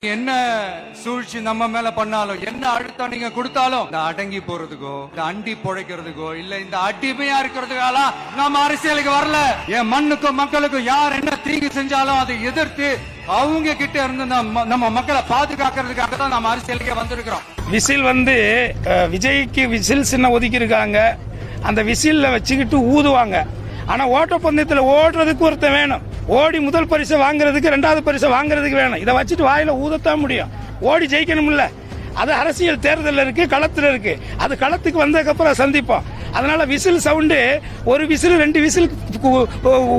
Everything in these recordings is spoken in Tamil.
என்ன சூழ்ச்சி நம்ம மேல பண்ணாலும், என்ன அழுத்தம் நீங்க கொடுத்தாலும், இந்த அடங்கி போறதுக்கோ, இந்த அண்டி பொழைக்கிறதுக்கோ, இல்ல இந்த அடிமையா இருக்கிறதுக்கால நம்ம அரசியலுக்கு வரல. என் மண்ணுக்கும் மக்களுக்கும் யார் என்ன தீங்கு செஞ்சாலும் அதை எதிர்த்து அவங்க கிட்ட இருந்து நம்ம மக்களை பாதுகாக்கிறதுக்காக தான் நம்ம அரசியலுக்கே வந்திருக்கிறோம். விசில் விஜய்க்கு விசில் சின்ன ஒதுக்கி இருக்காங்க. அந்த விசில்ல வச்சுக்கிட்டு ஊதுவாங்க. ஆனா ஓட்டப்பந்தயத்தில் ஓடுறதுக்கு ஒருத்தன் வேணும். ஓடி முதல் பரிசு வாங்குறதுக்கு, ரெண்டாவது பரிசு வாங்குறதுக்கு வேணும். இதை வச்சுட்டு வாயில ஊதத்தான் முடியும். ஓடி ஜெயிக்கணும்ல. அது அரசியல் தேர்தல் இருக்கு, களத்துல இருக்கு. அது களத்துக்கு வந்ததுக்கு அப்புறம் சந்திப்போம். அதனால விசில் சவுண்டு ஒரு விசில் 2 விசில்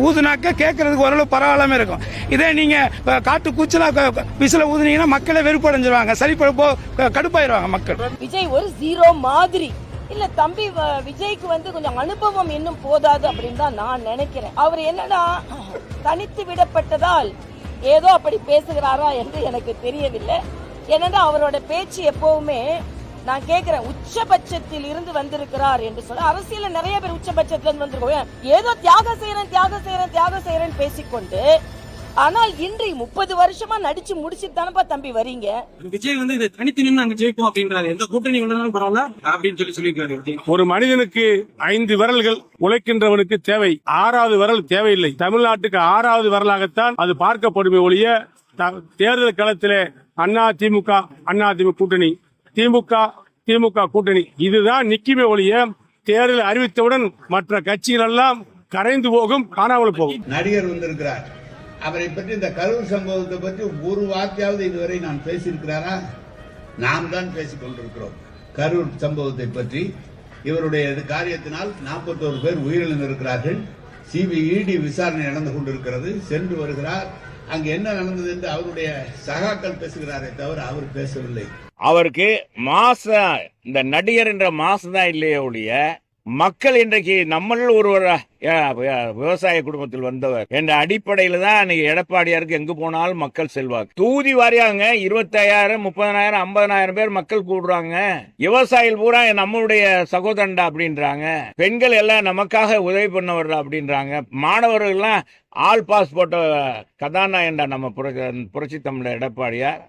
ஊதுனாக்க கேட்கறதுக்கு ஓரளவு பரவாயில்லாம இருக்கும். இதே நீங்க காட்டு கூச்சலா விசில ஊதுனீங்கன்னா மக்களே வெறுப்படைஞ்சிருவாங்க, சரி கடுப்பாயிருவாங்க மக்கள். விஜய் ஒரு ஜீரோ மாதிரி இல்ல. தம்பி விஜய்க்கு கொஞ்சம் அனுபவம் இன்னும் போதாது அப்படின்னு தான் நான் நினைக்கிறேன். அவர் என்னன்னா தனித்து விடப்பட்டதால் ஏதோ அப்படி பேசுகிறாரா என்று எனக்கு தெரியவில்லை. என்னன்னா அவரோட பேச்சு எப்பவுமே நான் கேட்கிறேன், உச்சபட்சத்தில் இருந்து வந்திருக்கிறார் என்று சொல்ல. அரசியல நிறைய பேர் உச்சபட்சத்துல இருந்து வந்திருக்கோம். ஏதோ தியாகம் செய்யறேன் பேசிக்கொண்டு, ஆனால் இன்று 30 வருஷமா நடிச்சு முடிச்சுட்டு தானப்பா தம்பி வரீங்க. விஜய் இதை தனித்து நின்று நாங்க ஜெயிப்போம் அப்படின்றாரு. எந்த கூட்டணி உள்ளதாலும் பரவாயில்ல அப்படின்னு சொல்லியிருக்காரு. ஒரு மனிதனுக்கு 5 விரல்கள், உழைக்கின்றவனுக்கு தேவை 6வது விரல் தேவையில்லை. தமிழ்நாட்டுக்கு 6வது விரலாகத்தான் அது பார்க்கப்படுமே ஒழிய தேர்தல் களத்திலே அதிமுக கூட்டணி, திமுக கூட்டணி இதுதான் நிக்குமே ஒழிய தேர்தல் அறிவித்தவுடன் மற்ற கட்சிகள் எல்லாம் கரைந்து போகும், காணாமல் போகும். நடிகர் வந்திருக்கிறார். அவரை பற்றி இந்த கரூர் சம்பவத்தை பற்றி ஒரு வார்த்தையாவது இதுவரை நான் பேசியிருக்கிறாரா? நாம் தான் பேசிக் கொண்டிருக்கிறோம். கரூர் சம்பவத்தை பற்றி இவருடைய காரியத்தினால் 41 பேர் உயிரிழந்திருக்கிறார்கள். சிபிஇடி விசாரணை நடந்து கொண்டிருக்கிறது. சென்று வருகிறார். அங்கு என்ன நடந்தது என்று அவருடைய சகாக்கள் பேசுகிறாரே தவிர அவர் பேசவில்லை. அவருக்கு இந்த நடிகர் என்ற மாசுதான் இல்லையே ஒழிய மக்கள் இன்றைக்கு நம்மள ஒருவர் விவசாய குடும்பத்தில் வந்தவர் என்ற அடிப்படையில தான் அன்னைக்கு எடப்பாடியாருக்கு எங்கு போனாலும் மக்கள் செல்வாங்க. தூதி வாரியாங்க 25,000, 30,000, 50,000 பேர் மக்கள் கூடுறாங்க. விவசாயிகள் பூரா நம்மளுடைய சகோதரண்டா அப்படின்றாங்க. பெண்கள் எல்லாம் நமக்காக உதவி பண்ணவர் அப்படின்றாங்க. மாணவர்கள் எல்லாம் ஆல் பாஸ் போட்ட கதாநாயகண்டா நம்ம புரட்சி தமிழர் எடப்பாடியார்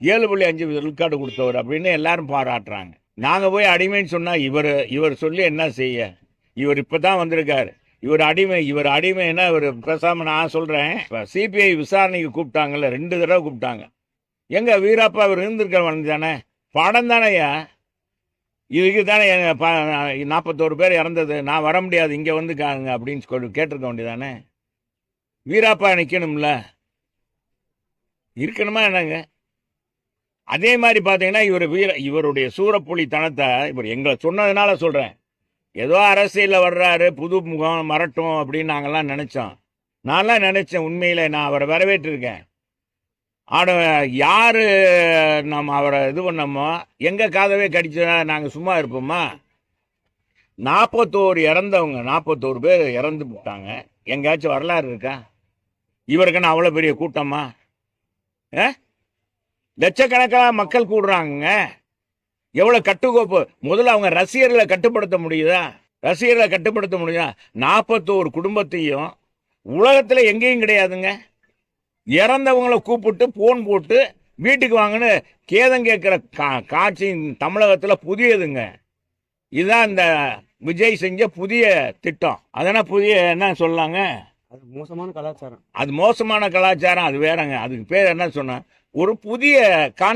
7.5 விழுக்காடு கொடுத்தவர் அப்படின்னு எல்லாரும் பாராட்டுறாங்க. நாங்க போய் அடிமைன்னு சொன்னா இவர் சொல்லி என்ன செய்ய? இவர் இப்பதான் வந்திருக்காரு. இவர் அடிமைன்னா இவர் பேசாம நான் சொல்றேன். சிபிஐ விசாரணைக்கு கூப்பிட்டாங்கல்ல, 2 தடவை கூப்பிட்டாங்க. எங்க வீராப்பா அவர் இருந்திருக்க தானே, படம் தானேயா. இதுக்கு தானே 41 பேர் இறந்தது, நான் வர முடியாது, இங்க வந்து காங்க அப்படின்னு சொல்லி கேட்டிருக்க வேண்டியதானே. வீராப்பா நிக்கணும்ல, இருக்கணுமா என்னங்க? அதே மாதிரி பாத்தீங்கன்னா இவருடைய சூரப்புலி தனத்தை இவர் எங்களை சொன்னதுனால சொல்றேன். ஏதோ அரசியல்ல வர்றாரு, புது முகம் மறட்டும் அப்படின்னு நாங்கெல்லாம் நினைச்சோம். நான்லாம் நினைச்சேன். உண்மையில நான் அவரை வரவேற்றிருக்கேன். ஆனா யாரு நம்ம அவரை இது பண்ணோமோ எங்க காதவே கடிச்சா நாங்க சும்மா இருப்போமா? 41 இறந்தவங்க, 41 பேர் இறந்து போட்டாங்க. எங்கேயாச்சும் வரலாறு இருக்கா? இவருக்குன்னு அவ்வளவு பெரிய கூட்டமா? லட்சக்கணக்கான மக்கள் கூடுறாங்க. எவ்வளவு கட்டுக்கோப்பு. முதல்ல அவங்க ரசிகர்களை கட்டுப்படுத்த முடியுதா? 41 குடும்பத்தையும் உலகத்துல எங்கேயும் கிடையாதுங்க. இறந்தவங்களை கூப்பிட்டு போன் போட்டு வீட்டுக்கு வாங்கன்னு கேதம் கேட்கிற காட்சி தமிழகத்துல புதியதுங்க. இதுதான் இந்த விஜய் செஞ்ச புதிய திட்டம். அதனால புதிய என்ன சொல்லாங்க, அது மோசமான கலாச்சாரம். அது மோசமான கலாச்சாரம், அது வேறங்க. அதுக்கு பேர் என்ன சொன்ன, ஒரு புதிய